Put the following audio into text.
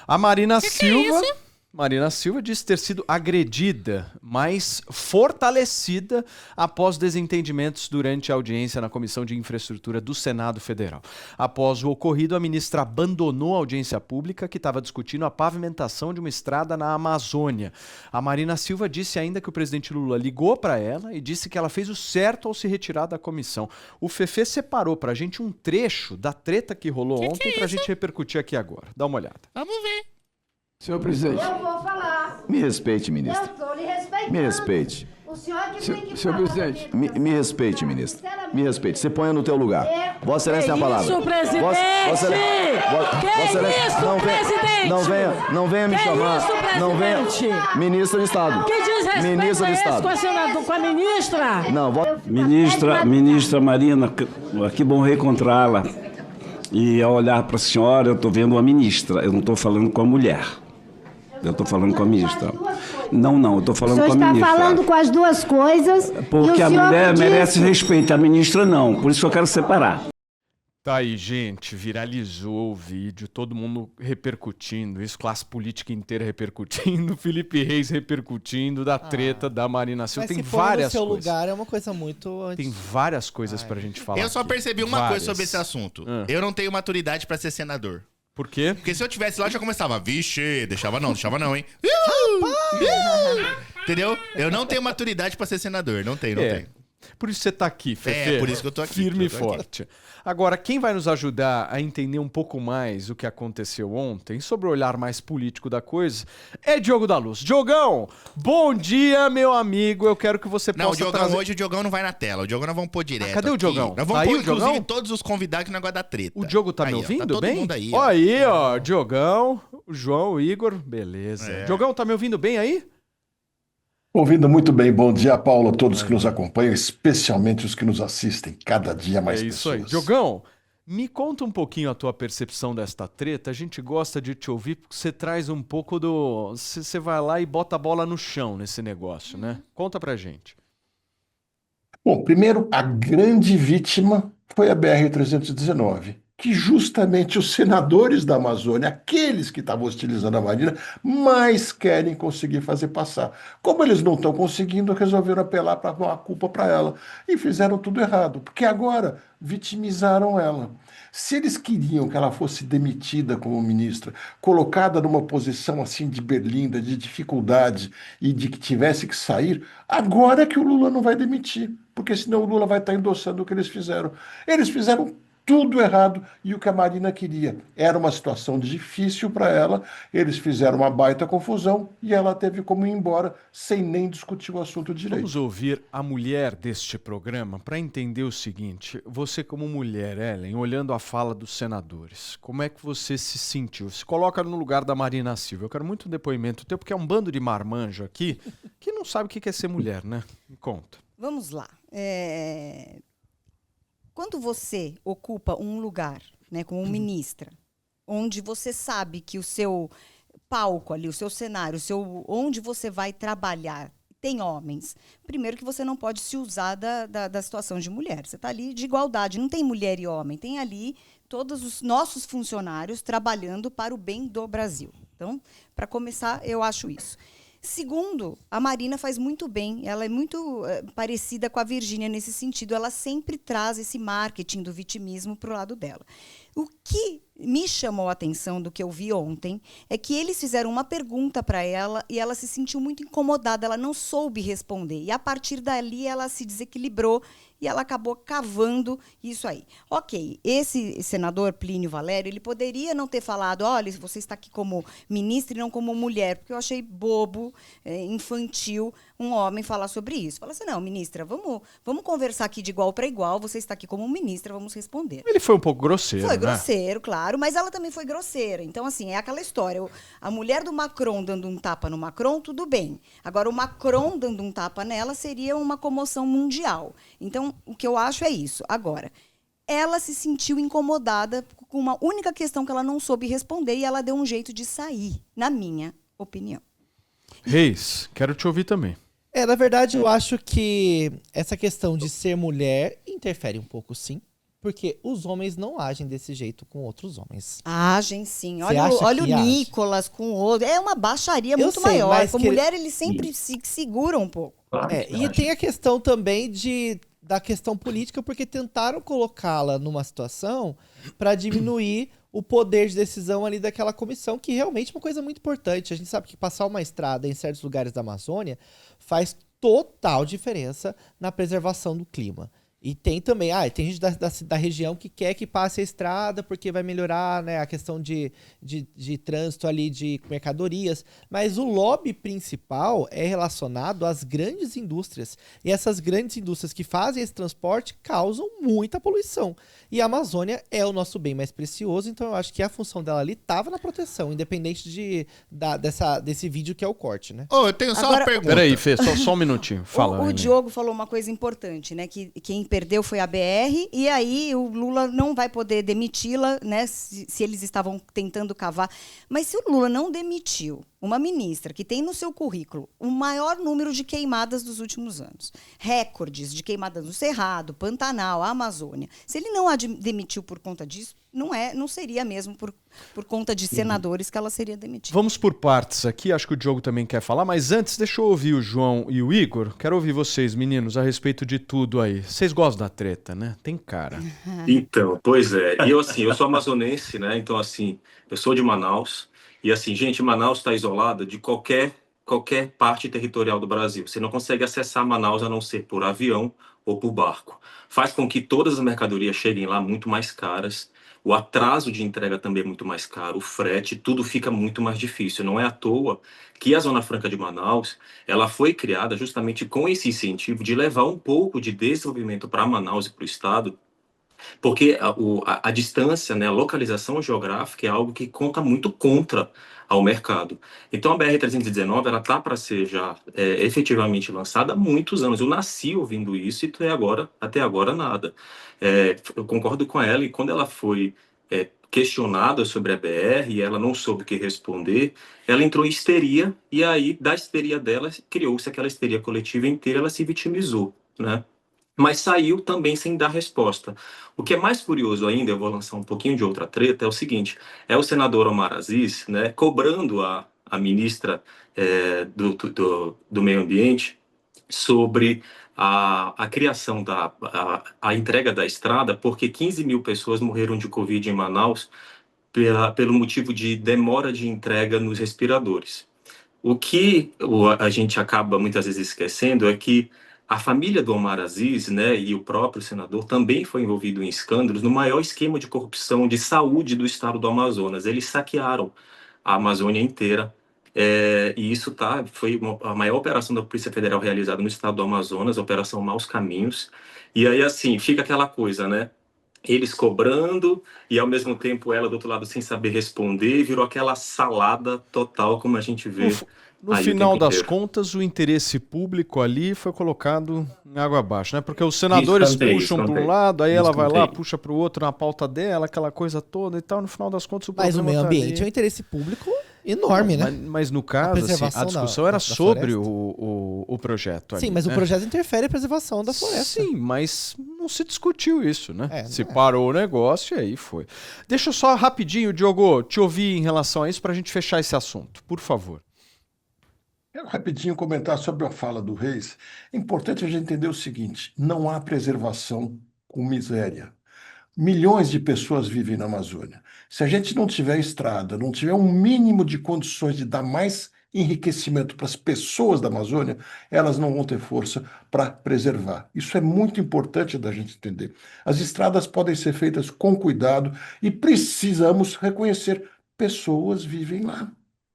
A Marina Que Silva... é isso? Marina Silva disse ter sido agredida, mas fortalecida após desentendimentos durante a audiência na Comissão de Infraestrutura do Senado Federal. Após o ocorrido, a ministra abandonou a audiência pública que estava discutindo a pavimentação de uma estrada na Amazônia. A Marina Silva disse ainda que o presidente Lula ligou para ela e disse que ela fez o certo ao se retirar da comissão. O Fefê separou para a gente um trecho da treta que rolou ontem para a gente repercutir aqui agora. Dá uma olhada. Vamos ver. Senhor presidente, Eu vou falar. me respeite, ministro. Eu estou lhe respeitando. Me respeite. O senhor que tem que Senhor falar presidente, comigo, me respeite, ministro. Me respeite. Você ponha no teu lugar. Vossa Excelência tem a palavra. Isso, presidente! Vossa Que isso, presidente? Não venha me Que chamar. isso, Não venha. presidente? Ministro do Estado. Que desrespeito Ministro do é esse Estado. com a, com a ministra? Não, Ministra Marina, que bom reencontrá-la. E ao olhar para a senhora, eu estou vendo uma ministra, eu não estou falando com a mulher. Eu estou falando com a ministra. Não, eu estou falando com a O senhor ministra. está falando com as duas coisas. Porque e o a senhor mulher disse- merece respeito, a ministra não. Por isso que eu quero separar. Tá aí, gente, viralizou o vídeo, todo mundo repercutindo, isso, classe política inteira repercutindo, Felipe Reis repercutindo da treta da Marina Silva. Mas Tem se pôr no várias seu coisas. lugar é uma coisa muito... Tem várias coisas pra gente falar. Eu só aqui. percebi uma Várias. coisa sobre esse assunto. Ah. Eu não tenho maturidade pra ser senador. Por quê? Porque se eu tivesse lá, eu já começava, vixe, deixava não, hein? Entendeu? Eu não tenho maturidade pra ser senador, não tenho. Por isso você tá aqui, Fefe. por isso que eu tô aqui, Firme e eu tô aqui. forte. Agora, quem vai nos ajudar a entender um pouco mais o que aconteceu ontem, sobre o olhar mais político da coisa, é Diogo da Luz. Diogão, bom dia, meu amigo. Eu quero que você Não, o possa Diogão trazer... hoje, o Diogão não vai na tela. O Diogão nós vamos pôr direto. cadê o aqui. Diogão? Nós Tá vamos aí pôr, o Diogão? inclusive, todos os convidados que o negócio da treta. O Diogo tá Aí, me ó, ouvindo tá todo bem? mundo aí, Ó ó. aí, ó, Diogão, o João, o Igor, beleza. É. Diogão, tá me ouvindo bem aí? Ouvindo muito bem. Bom dia, Paulo, a todos que nos acompanham, especialmente os que nos assistem. Cada dia mais É isso aí. pessoas. Diogão, me conta um pouquinho a tua percepção desta treta. A gente gosta de te ouvir porque você traz um pouco do... Você vai lá e bota a bola no chão nesse negócio, né? Conta pra gente. Bom, primeiro, a grande vítima foi a BR-319, que justamente os senadores da Amazônia, aqueles que estavam hostilizando a Marina, mais querem conseguir fazer passar. Como eles não estão conseguindo, resolveram apelar para a culpa para ela. E fizeram tudo errado, porque agora vitimizaram ela. Se eles queriam que ela fosse demitida como ministra, colocada numa posição assim de berlinda, de dificuldade e de que tivesse que sair, agora é que o Lula não vai demitir, porque senão o Lula vai estar endossando o que eles fizeram. Eles fizeram tudo errado e o que a Marina queria. Era uma situação difícil para ela, eles fizeram uma baita confusão e ela teve como ir embora sem nem discutir o assunto direito. Vamos ouvir a mulher deste programa para entender o seguinte. Você como mulher, Ellen, olhando a fala dos senadores, como é que você se sentiu? Se coloca no lugar da Marina Silva. Eu quero muito um depoimento teu, porque é um bando de marmanjo aqui que não sabe o que é ser mulher, né? Me conta. Vamos lá. Quando você ocupa um lugar, né, como ministra, onde você sabe que o seu palco ali, o seu cenário, onde você vai trabalhar, tem homens. Primeiro que você não pode se usar da situação de mulher. Você está ali de igualdade, não tem mulher e homem. Tem ali todos os nossos funcionários trabalhando para o bem do Brasil. Então, para começar, eu acho isso. Segundo, a Marina faz muito bem, ela é muito parecida com a Virgínia nesse sentido, ela sempre traz esse marketing do vitimismo para o lado dela. O que me chamou a atenção do que eu vi ontem é que eles fizeram uma pergunta para ela e ela se sentiu muito incomodada, ela não soube responder. E a partir dali ela se desequilibrou e ela acabou cavando isso aí. Ok, esse senador Plínio Valério, ele poderia não ter falado, olha, você está aqui como ministra e não como mulher, porque eu achei bobo, infantil, um homem falar sobre isso. Fala assim, não, ministra, vamos conversar aqui de igual para igual, você está aqui como ministra, vamos responder. Ele foi um pouco grosseiro, Foi né? grosseiro, claro, mas ela também foi grosseira. Então, assim, é aquela história. A mulher do Macron dando um tapa no Macron, tudo bem. Agora, o Macron dando um tapa nela seria uma comoção mundial. Então, o que eu acho é isso. Agora, ela se sentiu incomodada com uma única questão que ela não soube responder e ela deu um jeito de sair, na minha opinião. Reis, quero te ouvir também. Na verdade, eu acho que essa questão de ser mulher interfere um pouco, sim. porque os homens não agem desse jeito com outros homens. Agem sim. Você Olha, acha olha o que age? Nicolas com o outro. É uma baixaria Eu muito sei, maior. mas Com que- mulher, eles sempre se seguram um pouco. E tem a questão também da questão política, porque tentaram colocá-la numa situação para diminuir o poder de decisão ali daquela comissão, que realmente é uma coisa muito importante. A gente sabe que passar uma estrada em certos lugares da Amazônia faz total diferença na preservação do clima. E tem também, tem gente da região que quer que passe a estrada porque vai melhorar, né, a questão de trânsito ali de mercadorias. Mas o lobby principal é relacionado às grandes indústrias. E essas grandes indústrias que fazem esse transporte causam muita poluição. E a Amazônia é o nosso bem mais precioso, então eu acho que a função dela ali estava na proteção, independente desse vídeo que é o corte, né? Ô, eu tenho só Agora, uma pergunta. Peraí, Fê, só um minutinho. Fala. O Diogo falou uma coisa importante, né? Que quem perdeu foi a BR, e aí o Lula não vai poder demiti-la, né? Se eles estavam tentando cavar. Mas se o Lula não demitiu uma ministra que tem no seu currículo o maior número de queimadas dos últimos anos, recordes de queimadas no Cerrado, Pantanal, Amazônia, se ele não a demitiu por conta disso, não seria mesmo por conta de senadores que ela seria demitida. Vamos por partes aqui, acho que o Diogo também quer falar, mas antes deixa eu ouvir o João e o Igor. Quero ouvir vocês, meninos, a respeito de tudo aí. Vocês gostam da treta, né? Tem cara. Então, pois é. E eu, assim, eu sou amazonense, né? Então, assim, eu sou de Manaus. E, assim, gente, Manaus está isolada de qualquer parte territorial do Brasil. Você não consegue acessar Manaus a não ser por avião ou por barco. Faz com que todas as mercadorias cheguem lá muito mais caras. O atraso de entrega também é muito mais caro, o frete, tudo fica muito mais difícil. Não é à toa que a Zona Franca de Manaus, ela foi criada justamente com esse incentivo de levar um pouco de desenvolvimento para Manaus e para o estado, porque a distância, né, a localização geográfica é algo que conta muito contra ao mercado. Então a BR-319 ela está para ser já efetivamente lançada há muitos anos. Eu nasci ouvindo isso e até agora nada. Eu concordo com ela, e quando ela foi questionada sobre a BR e ela não soube o que responder, ela entrou em histeria, e aí da histeria dela criou-se aquela histeria coletiva inteira, ela se vitimizou, né? Mas saiu também sem dar resposta. O que é mais curioso ainda, eu vou lançar um pouquinho de outra treta, é o seguinte: é o senador Omar Aziz, né, cobrando a ministra do Meio Ambiente sobre a criação a entrega da estrada, porque 15 mil pessoas morreram de Covid em Manaus pelo motivo de demora de entrega nos respiradores. O que a gente acaba muitas vezes esquecendo é que a família do Omar Aziz, né, e o próprio senador também foi envolvido em escândalos no maior esquema de corrupção de saúde do estado do Amazonas. Eles saquearam a Amazônia inteira, e isso foi a maior operação da Polícia Federal realizada no estado do Amazonas, a Operação Maus Caminhos. E aí, assim, fica aquela coisa, né? Eles cobrando e, ao mesmo tempo, ela do outro lado sem saber responder, virou aquela salada total, como a gente vê. No final das contas, o interesse público ali foi colocado em água abaixo, né? Porque os senadores puxam para um lado, aí ela vai lá, puxa para o outro na pauta dela, aquela coisa toda e tal. No final das contas, o problema Mas o meio ambiente ali. é um interesse público enorme, né? Mas no caso, a discussão era sobre o projeto. Sim, ali, mas né? o projeto interfere a preservação da floresta. Sim, mas não se discutiu isso, né? Se parou o negócio e aí foi. Deixa eu só rapidinho, Diogo, te ouvir em relação a isso para a gente fechar esse assunto, por favor. Quero rapidinho comentar sobre a fala do Reis. É importante a gente entender o seguinte: não há preservação com miséria. Milhões de pessoas vivem na Amazônia. Se a gente não tiver estrada, não tiver um mínimo de condições de dar mais enriquecimento para as pessoas da Amazônia, elas não vão ter força para preservar. Isso é muito importante da gente entender. As estradas podem ser feitas com cuidado e precisamos reconhecer: pessoas vivem lá.